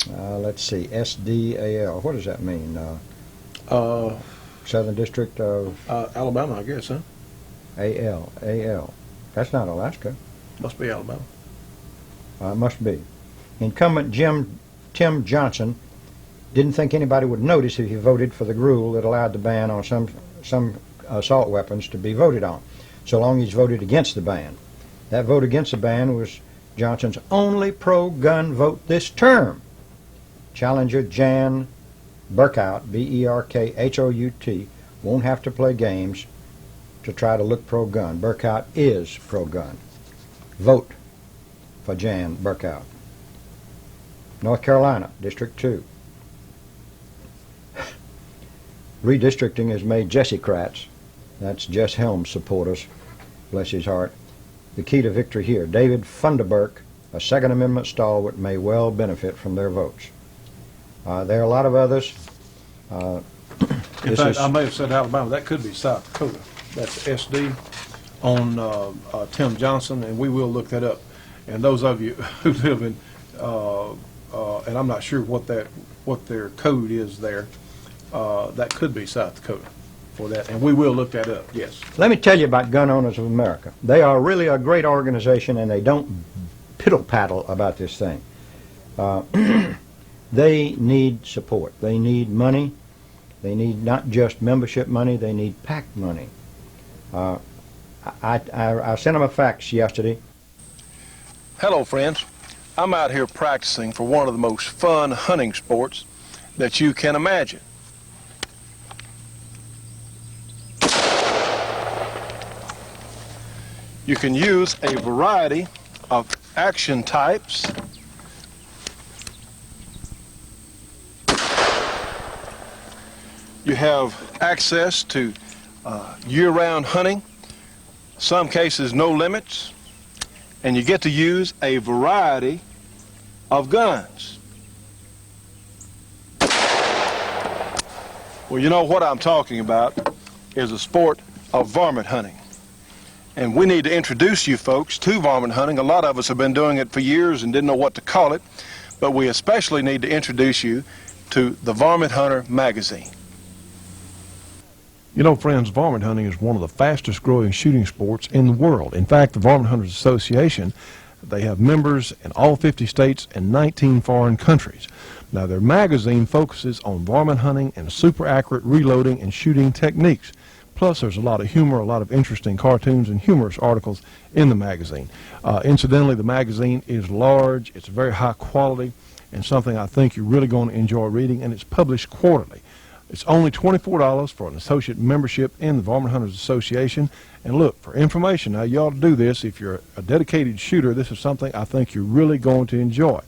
let's see, SDAL. What does that mean? Southern District of Alabama, I guess, huh? A-L. That's not Alaska. Must be Alabama. Must be. Incumbent Tim Johnson didn't think anybody would notice if he voted for the rule that allowed the ban on some assault weapons to be voted on, so long as he voted against the ban. That vote against the ban was Johnson's only pro-gun vote this term. Challenger Jan Burkhout, B-E-R-K-H-O-U-T, won't have to play games to try to look pro-gun. Burkhout is pro-gun. Vote for Jan Burkhout. North Carolina, District 2. Redistricting has made Jesse-crats, that's Jess Helms supporters, bless his heart, the key to victory here. David Funderburk, a Second Amendment stalwart, may well benefit from their votes. There are a lot of others. In fact, I may have said Alabama. That could be South Dakota. That's SD on Tim Johnson, and we will look that up. And those of you who live in, and I'm not sure what their code is there, that could be South Dakota for that, and we will look that up, yes. Let me tell you about Gun Owners of America. They are really a great organization, and they don't piddle-paddle about this thing. They need support. They need money. They need not just membership money, they need PAC money. I sent them a fax yesterday. Hello, friends. I'm out here practicing for one of the most fun hunting sports that you can imagine. You can use a variety of action types. You have access to year-round hunting, some cases no limits, and you get to use a variety of guns. Well, you know what I'm talking about is a sport of varmint hunting. And we need to introduce you folks to varmint hunting. A lot of us have been doing it for years and didn't know what to call it, but we especially need to introduce you to the Varmint Hunter magazine. You know, friends, varmint hunting is one of the fastest growing shooting sports in the world. In fact, the Varmint Hunters Association, they have members in all 50 states and 19 foreign countries. Now, their magazine focuses on varmint hunting and super accurate reloading and shooting techniques. Plus, there's a lot of humor, a lot of interesting cartoons and humorous articles in the magazine. Incidentally, the magazine is large, it's very high quality, and something I think you're really going to enjoy reading, and it's published quarterly. It's only $24 for an associate membership in the Varmint Hunters Association. And look, for information, now you ought to do this. If you're a dedicated shooter, this is something I think you're really going to enjoy.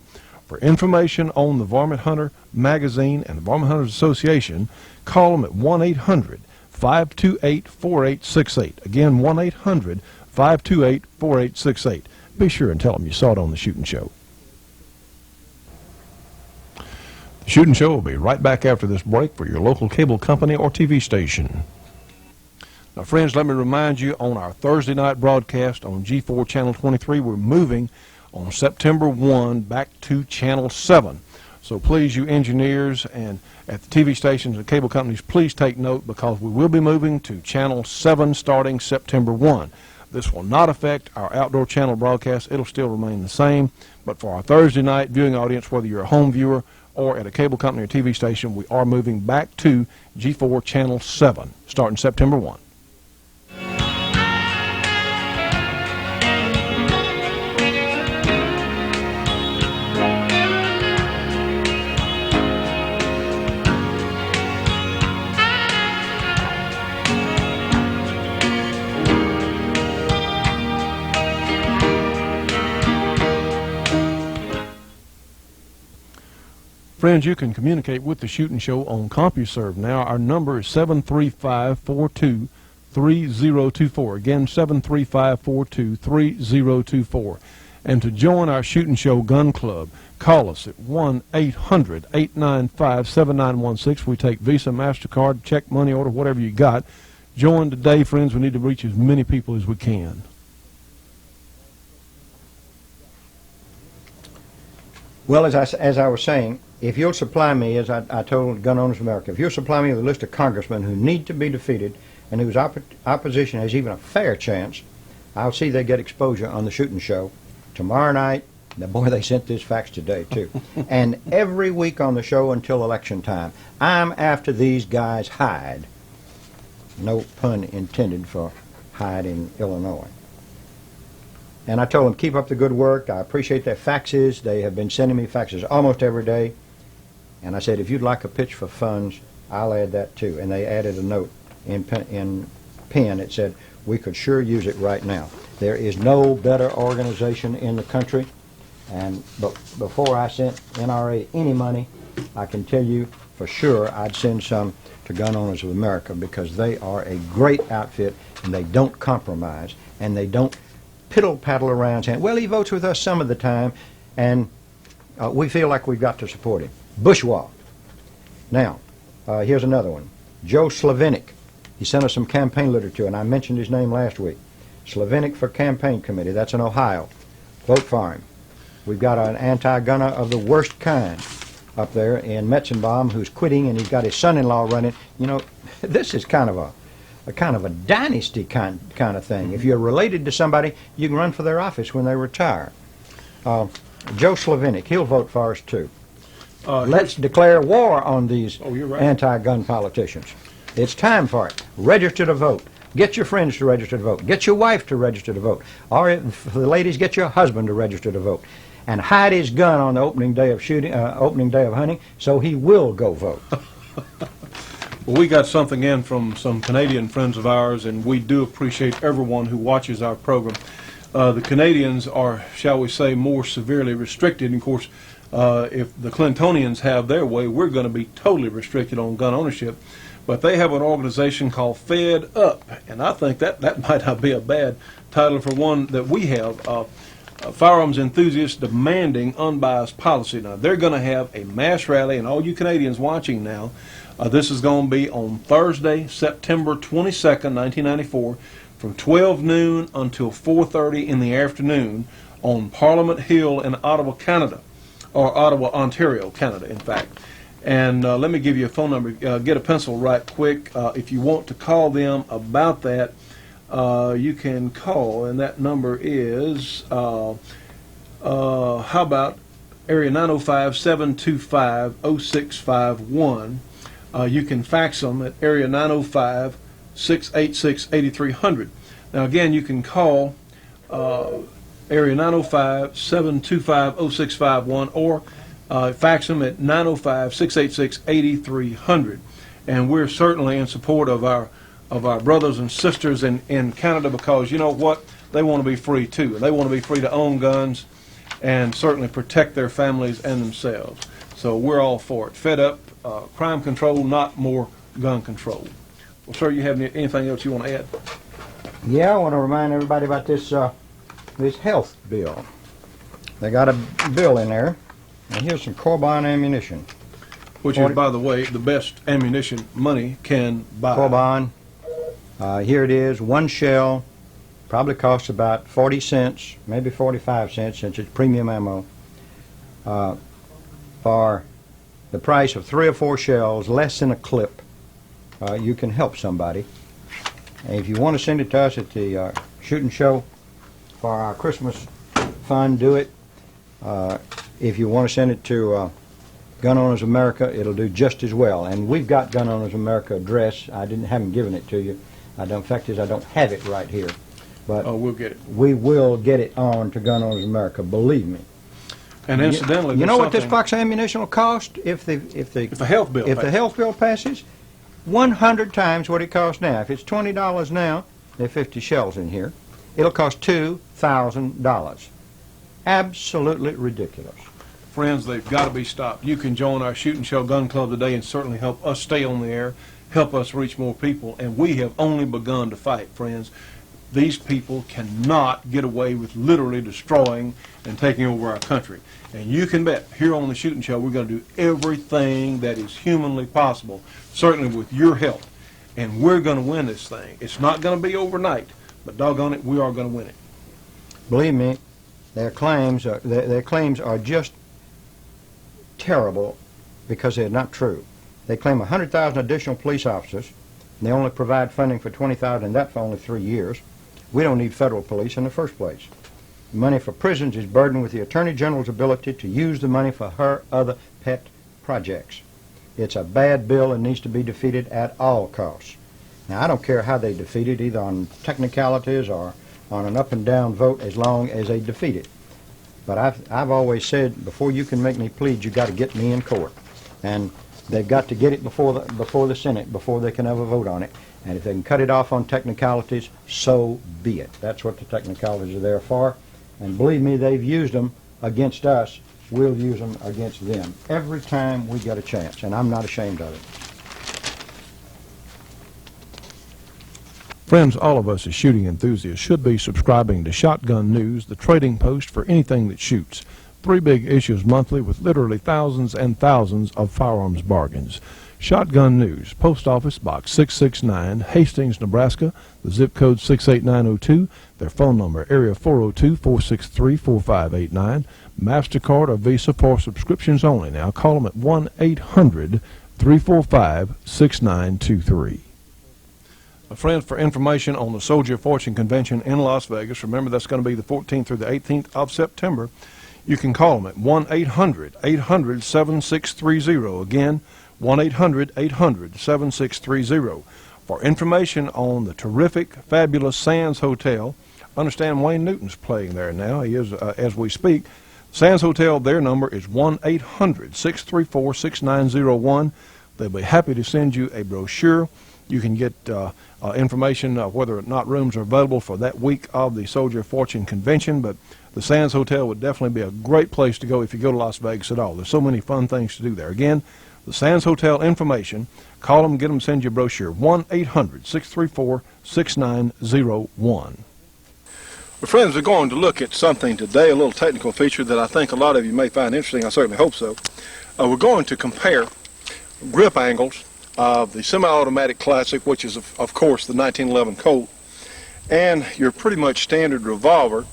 For information on the Varmint Hunter magazine and the Varmint Hunters Association, call them at 1-800-528-4868. Again, 1-800-528-4868. Be sure and tell them you saw it on the Shootin' Show. The Shootin' Show will be right back after this break for your local cable company or TV station. Now, friends, let me remind you, on our Thursday night broadcast on G4 Channel 23, we're moving on September 1 back to Channel 7. So please, you engineers and at the TV stations and cable companies, please take note, because we will be moving to Channel 7 starting September 1. This will not affect our outdoor channel broadcast. It'll still remain the same. But for our Thursday night viewing audience, whether you're a home viewer or at a cable company or TV station, we are moving back to G4 Channel 7 starting September 1. Friends, you can communicate with the Shootin' Show on CompuServe now. Our number is 735-42-3024. Again, 735-42-3024. And to join our Shootin' Show Gun Club, call us at 1-800-895-7916. We take Visa, MasterCard, check, money order, whatever you got. Join today, friends. We need to reach as many people as we can. Well, as I was saying, if you'll supply me, as I told Gun Owners of America, if you'll supply me with a list of congressmen who need to be defeated and whose opposition has even a fair chance, I'll see they get exposure on the Shootin' Show tomorrow night. Boy, they sent this fax today, too. And every week on the show until election time. I'm after these guys' hide. No pun intended for hide in Illinois. And I told them, keep up the good work. I appreciate their faxes. They have been sending me faxes almost every day. And I said, if you'd like a pitch for funds, I'll add that too. And they added a note in pen. It said, we could sure use it right now. There is no better organization in the country. And before I sent NRA any money, I can tell you for sure I'd send some to Gun Owners of America, because they are a great outfit, and they don't compromise, and they don't piddle-paddle around saying, well, he votes with us some of the time, and we feel like we've got to support him. Bourgeois. Now, here's another one. Joe Slavinik. He sent us some campaign literature, and I mentioned his name last week. Slavinik for Campaign Committee. That's in Ohio. Vote for him. We've got an anti-gunner of the worst kind up there in Metzenbaum, who's quitting, and he's got his son-in-law running. You know, this is kind of a dynasty kind of thing. If you're related to somebody, you can run for their office when they retire. Joe Slavinik, he'll vote for us too. Let's declare war on these anti-gun politicians. It's time for it. Register to vote. Get your friends to register to vote. Get your wife to register to vote. Or for the ladies, get your husband to register to vote. And hide his gun on the opening day of hunting, so he will go vote. Well, we got something in from some Canadian friends of ours, and we do appreciate everyone who watches our program. The Canadians are, shall we say, more severely restricted. And of course, if the Clintonians have their way, we're going to be totally restricted on gun ownership. But they have an organization called Fed Up, and I think that might not be a bad title for one that we have. Firearms enthusiasts demanding unbiased policy. Now, they're going to have a mass rally, and all you Canadians watching now, this is going to be on Thursday, September 22nd, 1994, from 12 noon until 4:30 in the afternoon on Parliament Hill in Ottawa, Canada, or Ottawa, Ontario, Canada, in fact. And let me give you a phone number. Get a pencil right quick. If you want to call them about that, you can call, and that number is, how about area 905-725-0651. You can fax them at area 905-686-8300. Now again, you can call area 905-725-0651 or fax them at 905-686-8300. And we're certainly in support of our brothers and sisters in Canada, because you know what? They want to be free too. They want to be free to own guns and certainly protect their families and themselves. So we're all for it. Fed Up, crime control, not more gun control. Well, sir, you have anything else you want to add? Yeah, I want to remind everybody about this health bill. They got a bill in there, and here's some carbine ammunition. Which is, by the way, the best ammunition money can buy. Carbine. Here it is, one shell, probably costs about 40 cents, maybe 45 cents, since it's premium ammo. For the price of 3 or 4 shells, less than a clip, you can help somebody. And if you want to send it to us at the Shootin' Show for our Christmas fund, do it. If you want to send it to Gun Owners America, it'll do just as well. And we've got Gun Owners America address. I haven't given it to you. The fact is I don't have it right here. But we'll get it. we will get it on to Gun Owners America, believe me. And incidentally, you know what this something- box of ammunition will cost if the health bill if the passes. health bill passes? 100 times what it costs now. If it's $20 now, there are 50 shells in here. It'll cost $2,000. Absolutely ridiculous. Friends, they've got to be stopped. You can join our Shoot and Shell Gun Club today and certainly help us stay on the air, help us reach more people, and we have only begun to fight, friends. These people cannot get away with literally destroying and taking over our country. And you can bet, here on the Shooting Show, we're going to do everything that is humanly possible, certainly with your help. And we're going to win this thing. It's not going to be overnight, but doggone it, we are going to win it. Believe me, their claims are just terrible because they're not true. They claim 100,000 additional police officers, and they only provide funding for 20,000, and that for only 3 years. We don't need federal police in the first place. Money for prisons is burdened with the Attorney General's ability to use the money for her other pet projects. It's a bad bill and needs to be defeated at all costs. Now, I don't care how they defeat it, either on technicalities or on an up and down vote, as long as they defeat it. But I've always said, before you can make me plead, you got to get me in court. And they've got to get it before the Senate, before they can ever vote on it. And if they can cut it off on technicalities, so be it. That's what the technicalities are there for. And believe me, they've used them against us. We'll use them against them every time we get a chance, and I'm not ashamed of it. Friends, all of us as shooting enthusiasts should be subscribing to Shotgun News, the trading post for anything that shoots. 3 big issues monthly with literally thousands and thousands of firearms bargains. Shotgun News, Post Office Box 669, Hastings, Nebraska, the zip code 68902, their phone number, area 402-463-4589, MasterCard or Visa for subscriptions only. Now call them at 1-800-345-6923. Friends, for information on the Soldier of Fortune Convention in Las Vegas, remember that's going to be the 14th through the 18th of September, you can call them at 1-800-800-7630. Again, 1-800-800-7630. For information on the terrific, fabulous Sands Hotel, understand Wayne Newton's playing there now. He is, as we speak. Sands Hotel, their number is 1-800-634-6901. They'll be happy to send you a brochure. You can get information whether or not rooms are available for that week of the Soldier of Fortune Convention, but the Sands Hotel would definitely be a great place to go if you go to Las Vegas at all. There's so many fun things to do there. Again, the Sands Hotel information, call them, get them, send you a brochure, 1-800-634-6901. Well, friends, we're going to look at something today, a little technical feature that I think a lot of you may find interesting. I certainly hope so. We're going to compare grip angles of the semi-automatic classic, which is, of course, the 1911 Colt, and your pretty much standard revolver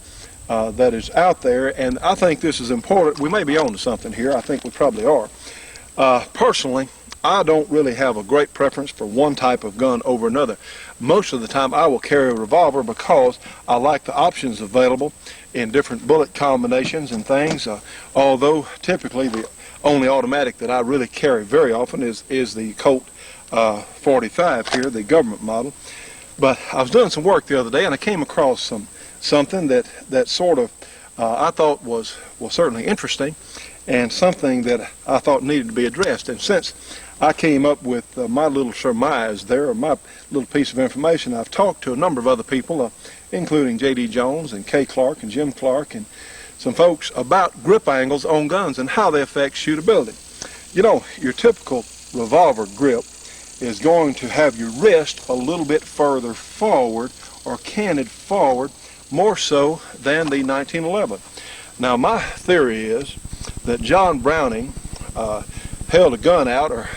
that is out there. And I think this is important. We may be on to something here. I think we probably are. Personally, I don't really have a great preference for one type of gun over another. Most of the time I will carry a revolver because I like the options available in different bullet combinations and things, although typically the only automatic that I really carry very often is the Colt 45 here, the government model. But I was doing some work the other day and I came across something that sort of I thought was certainly interesting, and something that I thought needed to be addressed. And since I came up with my little surmise there, or my little piece of information, I've talked to a number of other people, including J.D. Jones and Kay Clark and Jim Clark and some folks, about grip angles on guns and how they affect shootability. You know, your typical revolver grip is going to have your wrist a little bit further forward or canted forward, more so than the 1911. Now, my theory is that John Browning held a gun out, or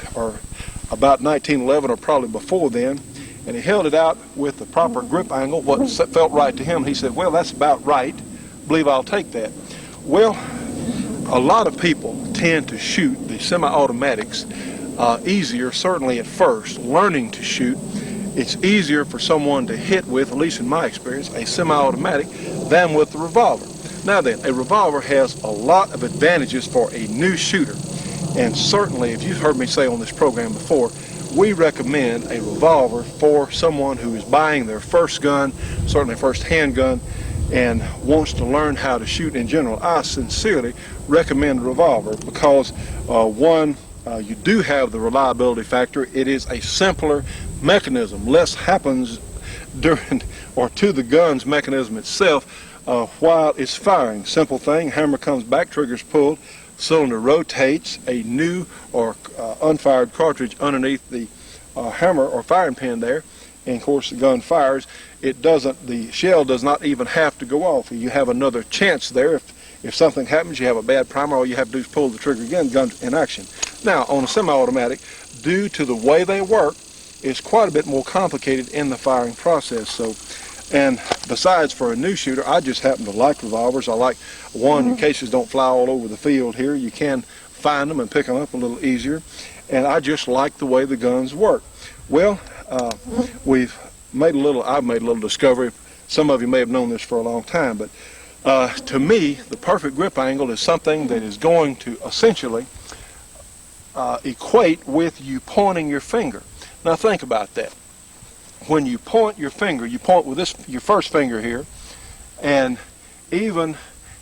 about 1911 or probably before then, and he held it out with the proper grip angle, what felt right to him. He said, well, that's about right. Believe I'll take that. Well, a lot of people tend to shoot the semi-automatics easier, certainly at first. Learning to shoot, it's easier for someone to hit with, at least in my experience, a semi-automatic than with the revolver. Now then, a revolver has a lot of advantages for a new shooter. And certainly, if you've heard me say on this program before, we recommend a revolver for someone who is buying their first gun, certainly first handgun, and wants to learn how to shoot in general. I sincerely recommend a revolver because, one, you do have the reliability factor. It is a simpler mechanism. Less happens during or to the gun's mechanism itself while it's firing. Simple thing, hammer comes back, trigger's pulled, cylinder rotates, a new or unfired cartridge underneath the hammer or firing pin there, and of course the gun fires. The shell does not even have to go off. You have another chance there. If something happens, you have a bad primer, all you have to do is pull the trigger again, gun's in action. Now, on a semi-automatic, due to the way they work, it's quite a bit more complicated in the firing process. So, and besides, for a new shooter, I just happen to like revolvers. I like, one, your cases don't fly all over the field here. You can find them and pick them up a little easier. And I just like the way the guns work. Well, I've made a little discovery. Some of you may have known this for a long time, but to me, the perfect grip angle is something that is going to essentially equate with you pointing your finger. Now think about that. When you point your finger, you point with your first finger here, and even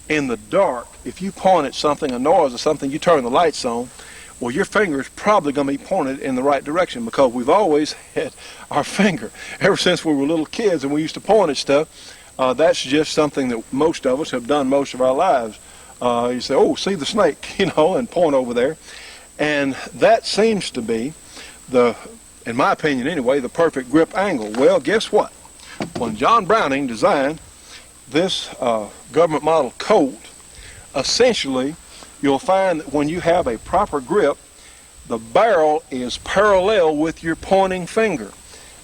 in the dark, if you point at something, a noise or something, you turn the lights on, well, your finger is probably going to be pointed in the right direction because we've always had our finger. Ever since we were little kids and we used to point at stuff, that's just something that most of us have done most of our lives. You say, oh, see the snake, and point over there. And that seems to be in my opinion anyway, the perfect grip angle. Well, guess what? When John Browning designed this government model Colt, essentially you'll find that when you have a proper grip, the barrel is parallel with your pointing finger.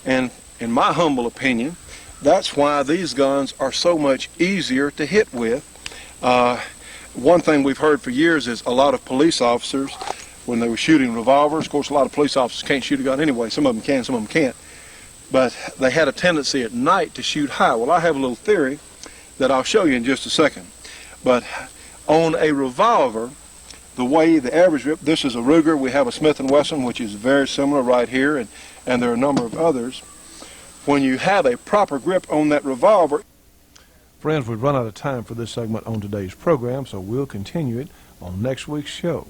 And in my humble opinion, that's why these guns are so much easier to hit with. One thing we've heard for years is a lot of police officers, when they were shooting revolvers, of course a lot of police officers can't shoot a gun anyway, some of them can, some of them can't, but they had a tendency at night to shoot high. Well, I have a little theory that I'll show you in just a second. But on a revolver, the way the average grip, this is a Ruger, we have a Smith & Wesson, which is very similar right here, and there are a number of others. When you have a proper grip on that revolver. Friends, we've run out of time for this segment on today's program, so we'll continue it on next week's show.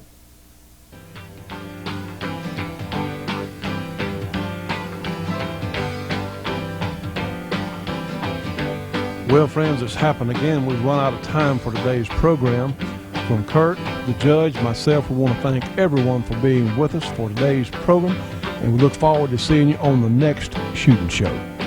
Well, friends, it's happened again. We've run out of time for today's program. From Kurt, the judge, myself, we want to thank everyone for being with us for today's program, and we look forward to seeing you on the next Shootin' Show.